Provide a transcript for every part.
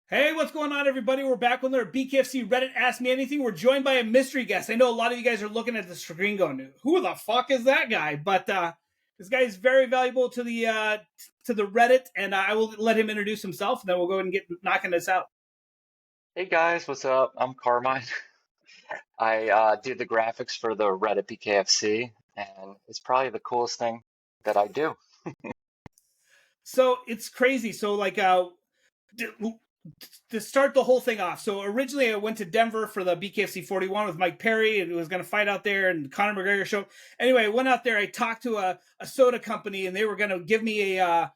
Hey, what's going on, everybody? We're back with another BKFC Reddit Ask Me Anything. We're joined by a mystery guest. I know a lot of you guys are looking at the screen going, "Who the fuck is that guy?" But this guy is very valuable to the Reddit, and I will let him introduce himself, and then we'll go ahead and get knocking this out. Hey guys, what's up? I'm Carmine. I do the graphics for the Reddit BKFC, and it's probably the coolest thing that I do. So it's crazy. So to start the whole thing off. So originally I went to Denver for the BKFC 41 with Mike Perry and was going to fight out there and Conor McGregor show. Anyway, I went out there. I talked to a soda company and they were going to give me a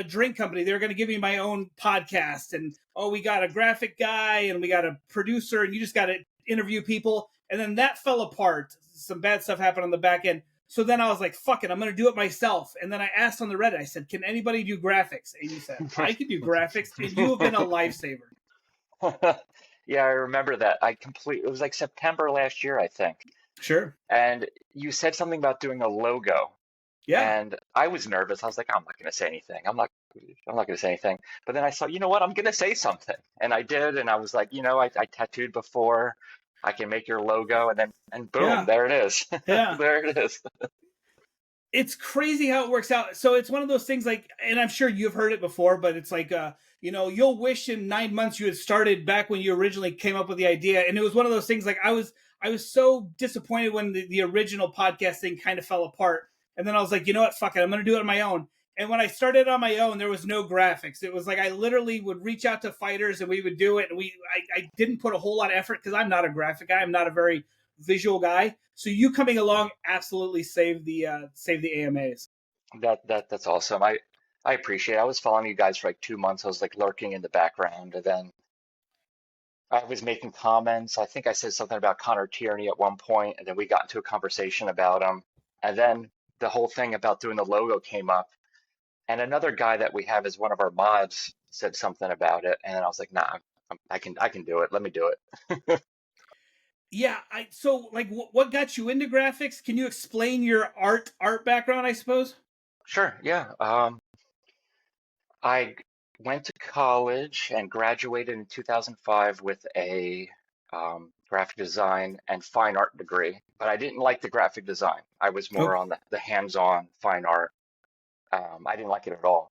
drink company. They were going to give me my own podcast. And, we got a graphic guy and we got a producer and you just got to interview people. And then that fell apart. Some bad stuff happened on the back end. So then I was like, fuck it, I'm going to do it myself. And then I asked on the Reddit, I said, can anybody do graphics? And you said, I can do graphics. And you have been a lifesaver. Yeah, I remember that. It was like September last year, I think. Sure. And you said something about doing a logo, Yeah. and I was nervous. I was like, I'm not going to say anything. I'm not going to say anything. But then I thought, you know what? I'm going to say something. And I did, and I was like, I tattooed before. I can make your logo, and boom, Yeah. there it is. Yeah. There it is. It's crazy how it works out. So it's one of those things like, and I'm sure you've heard it before, but it's like, you'll wish in 9 months you had started back when you originally came up with the idea. And it was one of those things like I was so disappointed when the original podcast thing kind of fell apart. And then I was like, you know what? Fuck it. I'm going to do it on my own. And when I started on my own, there was no graphics. It was like I literally would reach out to fighters and we would do it. And I didn't put a whole lot of effort because I'm not a graphic guy. I'm not a very visual guy. So you coming along absolutely saved the AMAs. That's awesome. I appreciate it. I was following you guys for like 2 months. I was like lurking in the background, and then I was making comments. I think I said something about Connor Tierney at one point, and then we got into a conversation about him. And then the whole thing about doing the logo came up. And another guy that we have as one of our mods said something about it, and then I was like, nah, I can do it. Let me do it. Yeah, so like what got you into graphics? Can you explain your art background, I suppose? Sure, yeah. I went to college and graduated in 2005 with a graphic design and fine art degree, but I didn't like the graphic design. I was more Okay. on the hands-on fine art. I didn't like it at all.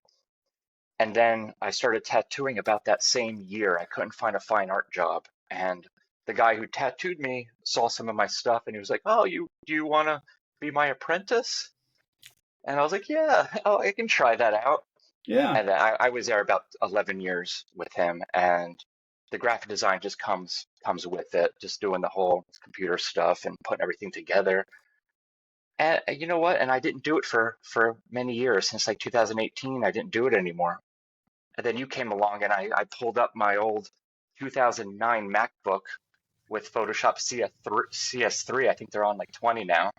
And then I started tattooing about that same year. I couldn't find a fine art job. And the guy who tattooed me saw some of my stuff and he was like, "Oh, do you want to be my apprentice?" And I was like, "Yeah, oh, I can try that out." Yeah. And then I was there about 11 years with him, and the graphic design just comes with it, just doing the whole computer stuff and putting everything together. And you know what? And I didn't do it for many years. Since like 2018, I didn't do it anymore. And then you came along, and I pulled up my old 2009 MacBook with Photoshop CS3. I think they're on like 20 now.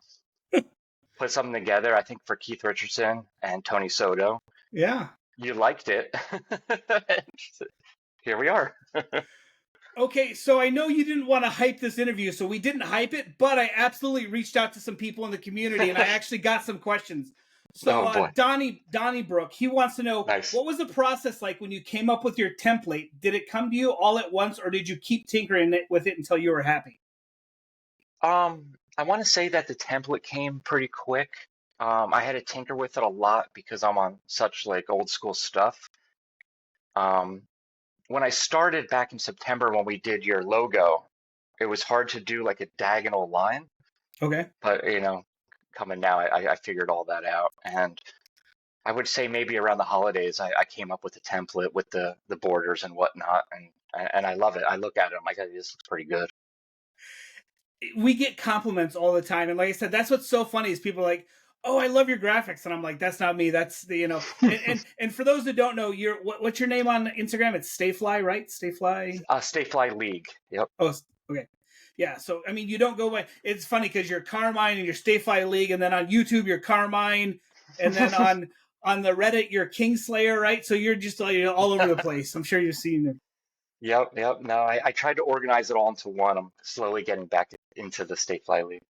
Put something together, I think for Keith Richardson and Tony Soto. Yeah. You liked it. Here we are. Okay, so I know you didn't want to hype this interview, so we didn't hype it, but I absolutely reached out to some people in the community and I actually got some questions. So Oh boy. Donnie Brook, he wants to know Nice. what was the process like when you came up with your template? Did it come to you all at once or did you keep tinkering with it until you were happy? I want to say that the template came pretty quick. I had to tinker with it a lot because I'm on such like old school stuff. Um, when I started back in September when we did your logo, it was hard to do like a diagonal line, Okay. but coming now, I figured all that out. And I would say maybe around the holidays, I came up with a template with the borders and whatnot, and I love it. I look at it, I'm like, this looks pretty good. We get compliments all the time, and like I said, that's what's so funny is people are like, "Oh, I love your graphics," and I'm like, "That's not me. That's the." And for those that don't know, what's your name on Instagram? It's Stayfly, right? Stayfly. Stay Fly League. Yep. Oh, okay. Yeah. So I mean, you don't go by. It's funny because you're Carmine and you're Stayfly League, and then on YouTube you're Carmine, and then on the Reddit you're Kingslayer, right? So you're just like all over the place. I'm sure you've seen it. Yep. No, I tried to organize it all into one. I'm slowly getting back into the State Fly League.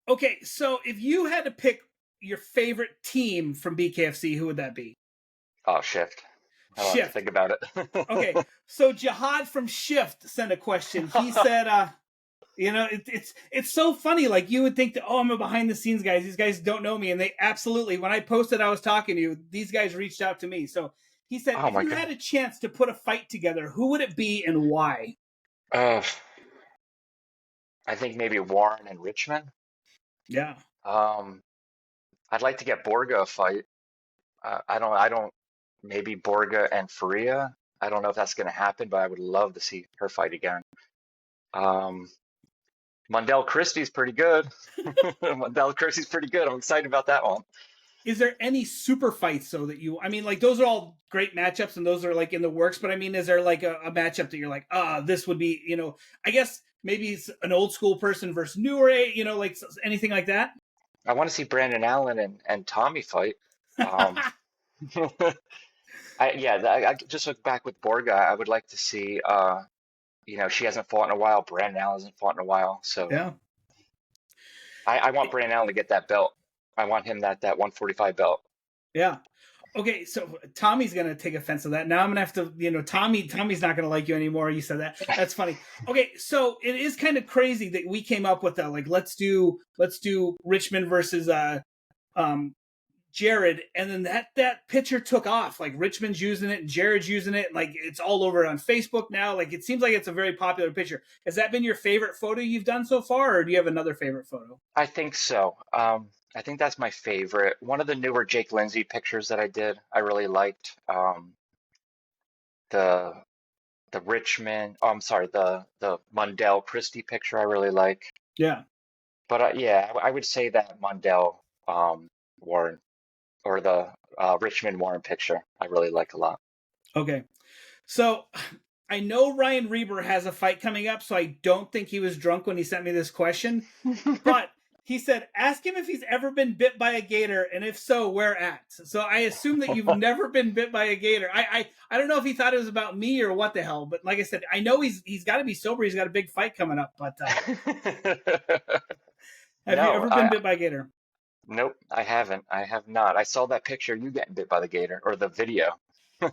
Okay, so if you had to pick your favorite team from BKFC, who would that be? Oh, Shift. I don't have to Shift. think about Okay, it. so Jihad from Shift sent a question. He said, it's so funny. Like you would think that, oh, I'm a behind the scenes guys. These guys don't know me, and they absolutely. When I posted I was talking to you, these guys reached out to me. So he said, Oh if my you God. had a chance to put a fight together, who would it be and why? Uh, I think maybe Warren and Richmond. Yeah. Um, I'd like to get Borga a fight. I don't, maybe Borga and Faria. I don't know if that's going to happen, but I would love to see her fight again. Um, Mundell Christie's pretty good. Mundell Christie's pretty good. I'm excited about that one. Is there any super fights though that you? I mean, like those are all great matchups and those are like in the works. But I mean, is there like a matchup that you're like, this would be, I guess maybe it's an old school person versus newer, like anything like that. I want to see Brandon Allen and Tommy fight. Um, I just look back with Borga. I would like to see. She hasn't fought in a while. Brandon Allen hasn't fought in a while, so Yeah. I want Brandon Allen to get that belt. I want him that 145 belt. Yeah. Okay, so Tommy's gonna take offense to that. Now I'm gonna have to, Tommy's not gonna like you anymore. You said that. That's funny. Okay, so it is kind of crazy that we came up with that. Like, let's do Richmond versus um Jared, and then that picture took off. Like Richmond's using it and Jared's using it. Like it's all over on Facebook now. Like it seems like it's a very popular picture. Has that been your favorite photo you've done so far, or do you have another favorite photo? I think so. I think that's my favorite. One of the newer Jake Lindsay pictures that I did, I really liked. The the Richmond, oh, I'm sorry, the Mundell Christie picture I really like. Yeah. But yeah, I would say that Mundell Warren or the Richmond Warren picture I really like a lot. Okay. So I know Ryan Reber has a fight coming up, so I don't think he was drunk when he sent me this question. But he said, ask him if he's ever been bit by a gator, and if so, where at? So I assume that you've never been bit by a gator. I don't know if he thought it was about me or what the hell, but like I said, I know he's got to be sober. He's got a big fight coming up. But have you No, ever been bit by a gator? nope, I haven't. I have not. I saw that picture of you getting bit by the gator or the video.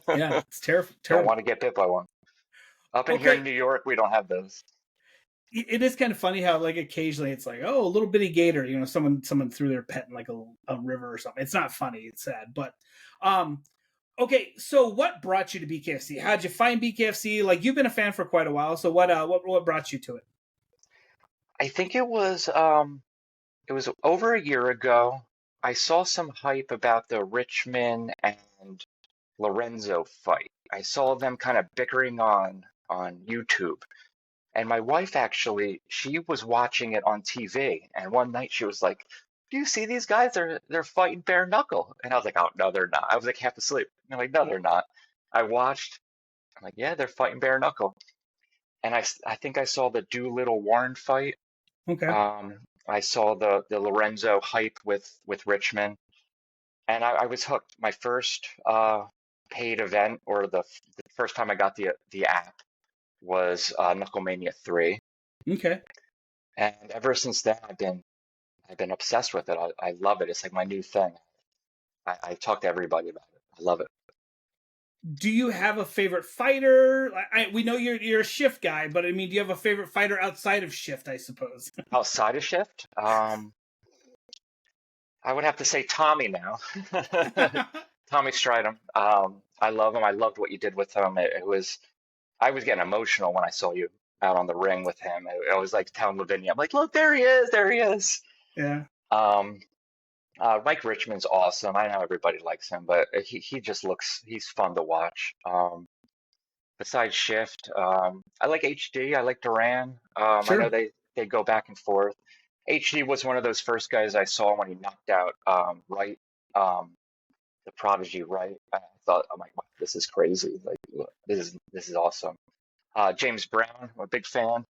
Yeah, it's terrible. Don't want Terrible. to get bit by one. Up in here in Okay, New York, we don't have those. it is kind of funny how like occasionally it's like, oh, a little bitty gator, someone threw their pet in like a river or something. It's not funny, it's sad. But um okay, so what brought you to BKFC? How'd you find BKFC? Like you've been a fan for quite a while, so what brought you to it? I think it was over a year ago. I saw some hype about the Richmond and Lorenzo fight. I saw them kind of bickering on YouTube. And my wife actually, she was watching it on TV, and one night she was like, "Do you see these guys? They're fighting bare knuckle." And I was like, "Oh no, they're not." I was like half asleep. I'm like, "No, they're not." I watched. I'm like, "Yeah, they're fighting bare knuckle." And I think I saw the Doolittle Warren fight. Okay. I saw the Lorenzo hype with Richmond, and I was hooked. My first paid event, or the first time I got the app, was Knucklemania 3. Okay. And ever since then, I've been obsessed with it. I love it. It's like my new thing. I talk to everybody about it. I love it. Do you have a favorite fighter? We know you're a Shift guy, but I mean, do you have a favorite fighter outside of Shift? I suppose. Outside of Shift, I would have to say Tommy now. Tommy Stridham. I love him. I loved what you did with him. I was getting emotional when I saw you out on the ring with him. I was like telling Lavinia, I'm like, look, there he is, there he is. Yeah. Um, Mike Richmond's awesome. I know everybody likes him, but he's fun to watch. Besides Shift, I like HD. I like Duran. I know Sure. they go back and forth. HD was one of those first guys I saw when he knocked out Wright, um, the Prodigy Wright. I thought, I'm like, wow, this is crazy. Like, look, this is awesome. James Brown, I'm a big fan,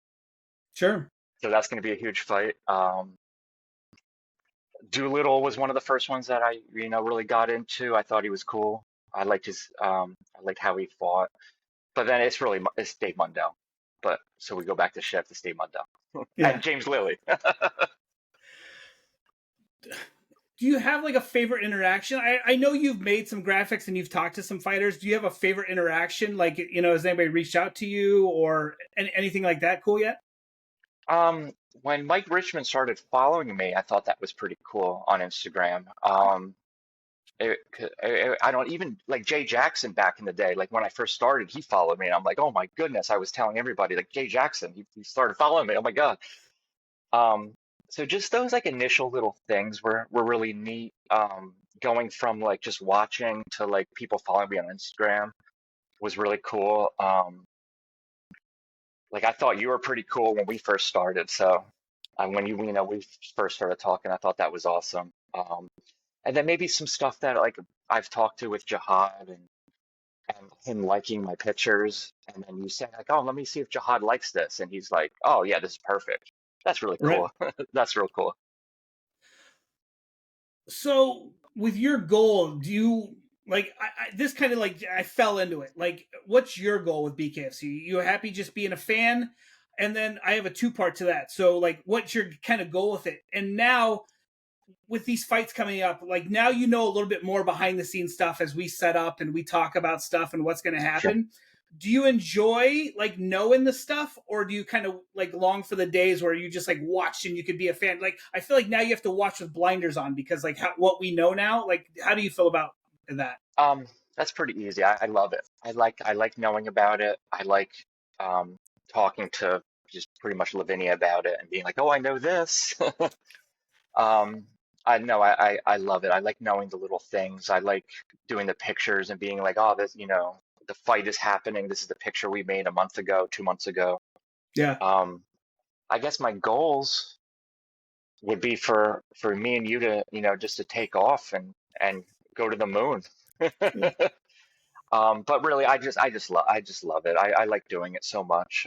Sure. so that's going to be a huge fight. Doolittle was one of the first ones that I, really got into. I thought he was cool. I liked how he fought. But then it's Dave Mundell. But so we go back to Chef, it's Dave Mundell Yeah. and James Lilly. do you have like a favorite interaction? I know you've made some graphics and you've talked to some fighters. Do you have a favorite interaction? Like, has anybody reached out to you or anything like that cool yet? When Mike Richmond started following me, I thought that was pretty cool on Instagram. I don't even like Jay Jackson back in the day. Like when I first started, he followed me, and I'm like, oh my goodness! I was telling everybody like Jay Jackson, he started following me. Oh my God. Um, so just those like initial little things were really neat. Going from like just watching to like people following me on Instagram was really cool. Like I thought you were pretty cool when we first started. So when we first started talking, I thought that was awesome. And then maybe some stuff that like I've talked to with Jihad and him liking my pictures, and then you say like, oh, let me see if Jihad likes this, and he's like, oh yeah, this is perfect. That's really Right. cool. That's real cool. So with your goal, do you like this kind of like I fell into it. Like, what's your goal with BKFC? You happy just being a fan? And then I have a two-part to that. So like, what's your kind of goal with it? And now with these fights coming up, like now a little bit more behind the scenes stuff as we set up and we talk about stuff and what's going to Sure. happen. Do you enjoy like knowing the stuff, or do you kind of like long for the days where you just like watch and you could be a fan? Like I feel like now you have to watch with blinders on because like what we know now. Like how do you feel about that? Um, that's pretty easy. I love it. I like knowing about it. I like um talking to just pretty much Lavinia about it and being like, oh, I know this. Um, I know I love it. I like knowing the little things. I like doing the pictures and being like, oh, this, the fight is happening. This is the picture we made a month ago, 2 months ago. Yeah. Um, I guess my goals would be for me and you to, just to take off and go to the moon. But really, I just love it. I like doing it so much.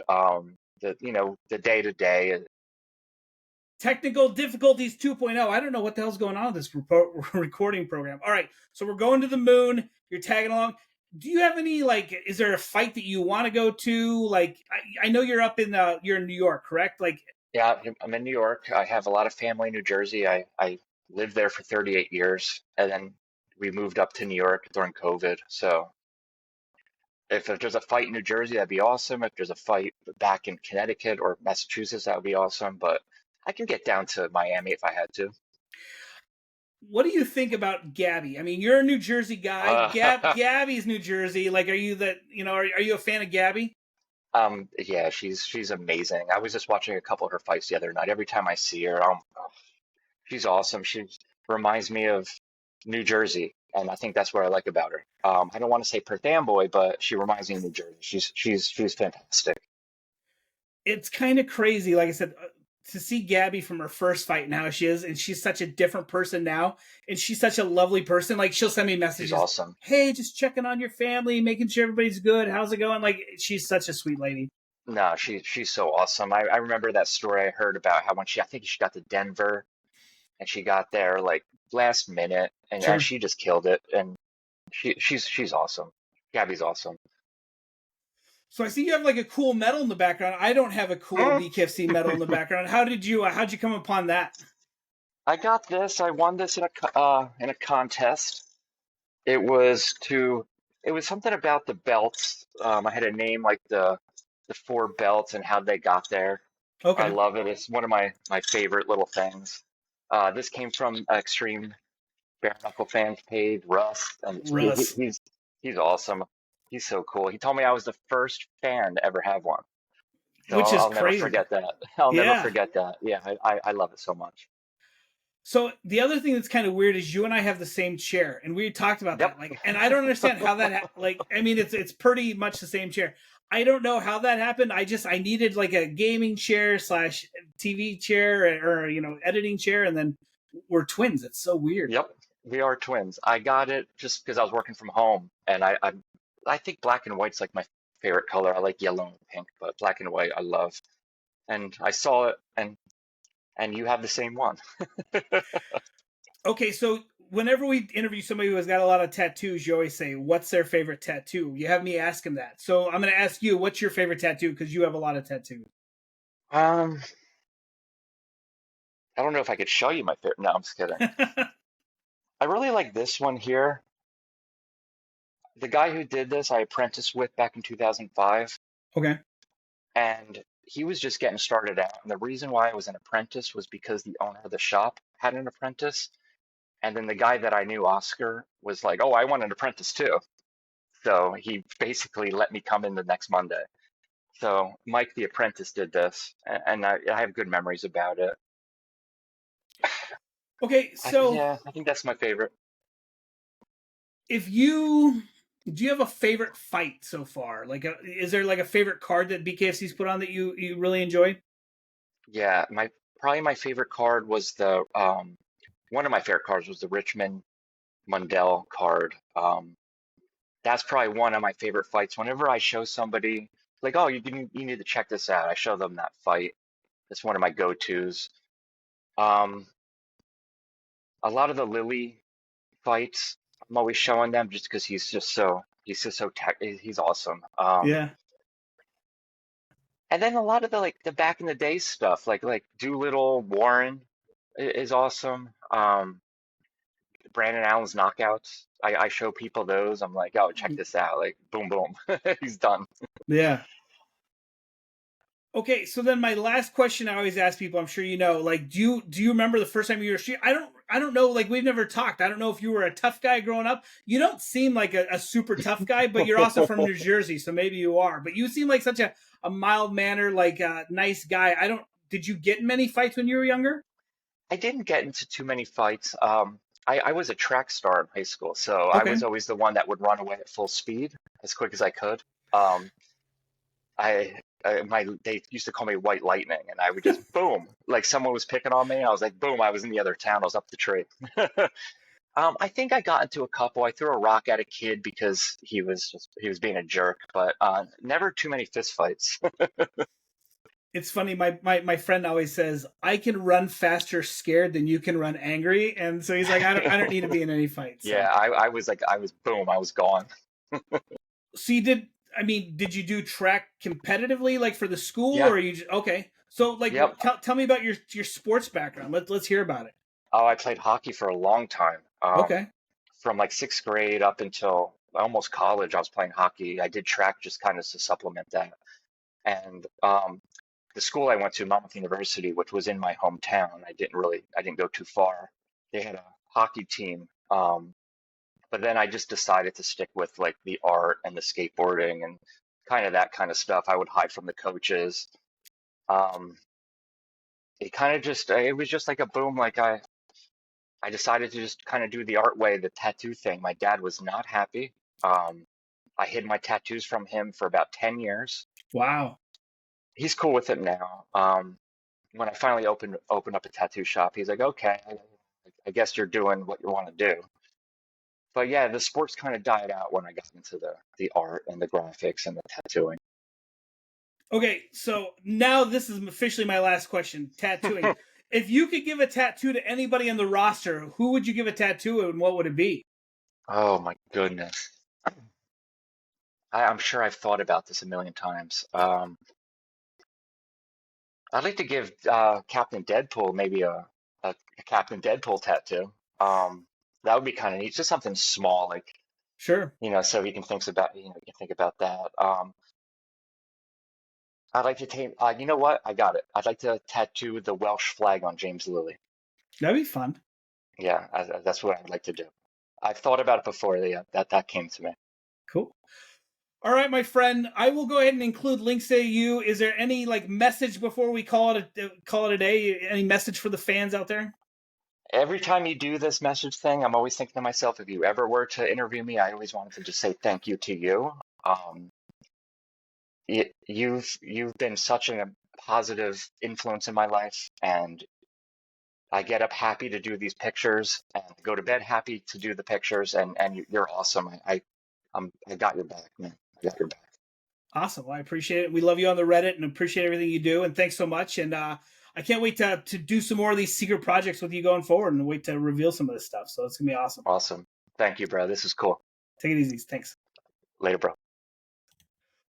The day to day. Technical difficulties 2.0. I don't know what the hell's going on with this recording program. All right, so we're going to the moon. You're tagging along. Do you have any like? Is there a fight that you want to go to? Like, I know you're in New York, correct? Like, Yeah, I'm in New York. I have a lot of family in New Jersey. I lived there for 38 years, and then we moved up to New York during COVID. So if there's a fight in New Jersey, that'd be awesome. If there's a fight back in Connecticut or Massachusetts, that would be awesome. But I can get down to Miami if I had to. what do you think about Gabby? I mean, you're a New Jersey guy. Gabby's New Jersey. Like, are you that? Are you a fan of Gabby? yeah, she's amazing. I was just watching a couple of her fights the other night. Every time I see her, she's awesome. She reminds me of New Jersey, and I think that's what I like about her. I don't want to say Perth Amboy, but she reminds me of New Jersey. She's fantastic. It's kind of crazy. Like I said, to see Gabby from her first fight and how she is, and she's such a different person now, and she's such a lovely person. Like she'll send me She's messages, awesome. "Hey, just checking on your family, making sure everybody's good. How's it going?" Like she's such a sweet lady. No, she's so awesome. I remember that story I heard about how when I think she got to Denver and she got there like last minute and Sure. she just killed it. And she's awesome. Gabby's awesome. So I see you have like a cool medal in the background. I don't have a cool Mm. BKFC medal in the background. How'd you come upon that? I got this. I won this in a contest. It was to it was something about the belts. I had a name like the four belts and how they got there. I Okay. love it. It's one of my favorite little things. This came from Extreme Bare Knuckle Fans page, Russ, and Russ, he's awesome. He's so cool. He told me I was the first fan to ever have one. So which is I'll never crazy. forget that. I'll never Yeah. forget that. Yeah, I love it so much. So the other thing that's kind of weird is you and I have the same chair, and we talked about Yep. that. Like, and I don't understand how like. I mean, it's pretty much the same chair. I don't know how that happened. I needed like a gaming chair slash TV chair or editing chair, and then we're twins. It's so weird. Yep. We are twins. I got it just because I was working from home, and I think black and white's like my favorite color. I like yellow and pink, but black and white I love. And I saw it, and you have the same one. Okay, so whenever we interview somebody who has got a lot of tattoos, you always say, "What's their favorite tattoo?" You have me ask him that. So I'm going to ask you, "What's your favorite tattoo?" Because you have a lot of tattoos. Um, I don't know if I could show you my favorite. No, I'm just kidding. I really like this one here. The guy who did this, I apprenticed with back in 2005, Okay. and he was just getting started out. And the reason why I was an apprentice was because the owner of the shop had an apprentice. And then the guy that I knew, Oscar, was like, "Oh, I want an apprentice too." So he basically let me come in the next Monday. So Mike the apprentice did this, and I have good memories about it. Okay, so Yeah, I think that's my favorite. if you do you have a favorite fight so far? Like, is there like a favorite card that BKFC's put on that you really enjoyed? Yeah, my probably my favorite card was the one of my favorite cards was the Richmond Mundell card. That's probably one of my favorite fights. Whenever I show somebody like, "Oh, you need to check this out," I show them that fight. It's one of my go-tos. Um, a lot of the Lily fights, I'm always showing them just because he's just so tech. He's awesome. Yeah. And then a lot of the back in the day stuff, like Doolittle Warren is awesome. Brandon Allen's knockouts. I show people those. I'm like, oh, check this out. Like, boom, boom, he's done. Yeah. Okay, so then my last question I always ask people, I'm sure you know, like, do you remember the first time you were street? I don't know, like we've never talked. I don't know if you were a tough guy growing up. You don't seem like a super tough guy, but you're also from New Jersey, so maybe you are. But you seem like such a mild mannered, like nice guy. I don't did you get in many fights when you were younger? I didn't get into too many fights. I was a track star in high school, so I Okay. was always the one that would run away at full speed as quick as I could. Um, they used to call me White Lightning, and I would just boom, like someone was picking on me. I was like, boom, I was in the other town. I was up the tree. I think I got into a couple. I threw a rock at a kid because he was being a jerk, but never too many fist fights. It's funny, my friend always says, I can run faster scared than you can run angry. And so he's like, I don't need to be in any fight. Yeah, So I was boom, I was gone. So you did. I mean, did you do track competitively, like for the school, Yeah, or you just okay? So, like, yep. tell me about your sports background. Let's hear about it. Oh, I played hockey for a long time. Okay. From like sixth grade up until almost college, I was playing hockey. I did track just kind of to supplement that. And the school I went to, Monmouth University, which was in my hometown, I didn't go too far. They had a hockey team, but then I just decided to stick with like the art and the skateboarding and kind of that kind of stuff. I would hide from the coaches. Um, it was just like a boom. I decided to just kind of do the art way, the tattoo thing. My dad was not happy. Um, I hid my tattoos from him for about 10 years. Wow. He's cool with it now. When I finally opened up a tattoo shop, he's like, okay, I guess you're doing what you want to do. But yeah, the sports kind of died out when I got into the art and the graphics and the tattooing. Okay. So now this is officially my last question. Tattooing. If you could give a tattoo to anybody on the roster, who would you give a tattoo and what would it be? Oh my goodness. I'm sure I've thought about this a million times. I'd like to give Captain Deadpool maybe a Captain Deadpool tattoo. That would be kind of neat. Just something small, like Sure. so he can he can think about that. I'd like to take. You know what? I got it. I'd like to tattoo the Welsh flag on James Lilly. That'd be fun. Yeah, that's what I'd like to do. I've thought about it before. Yeah, that came to me. Cool. All right, my friend. I will go ahead and include links to you. Is there any like message before we call it a day? Any message for the fans out there? Every time you do this message thing, I'm always thinking to myself, if you ever were to interview me, I always wanted to just say thank you to you. Um, you've been such a positive influence in my life, and I get up happy to do these pictures and go to bed happy to do the pictures, and you're awesome. I got your back, man. I got your back. Awesome. Well, I appreciate it. We love you on the Reddit and appreciate everything you do. And thanks so much. And I can't wait to do some more of these secret projects with you going forward and wait to reveal some of this stuff. So it's going to be awesome. Awesome. Thank you, bro. This is cool. Take it easy. Thanks. Later, bro.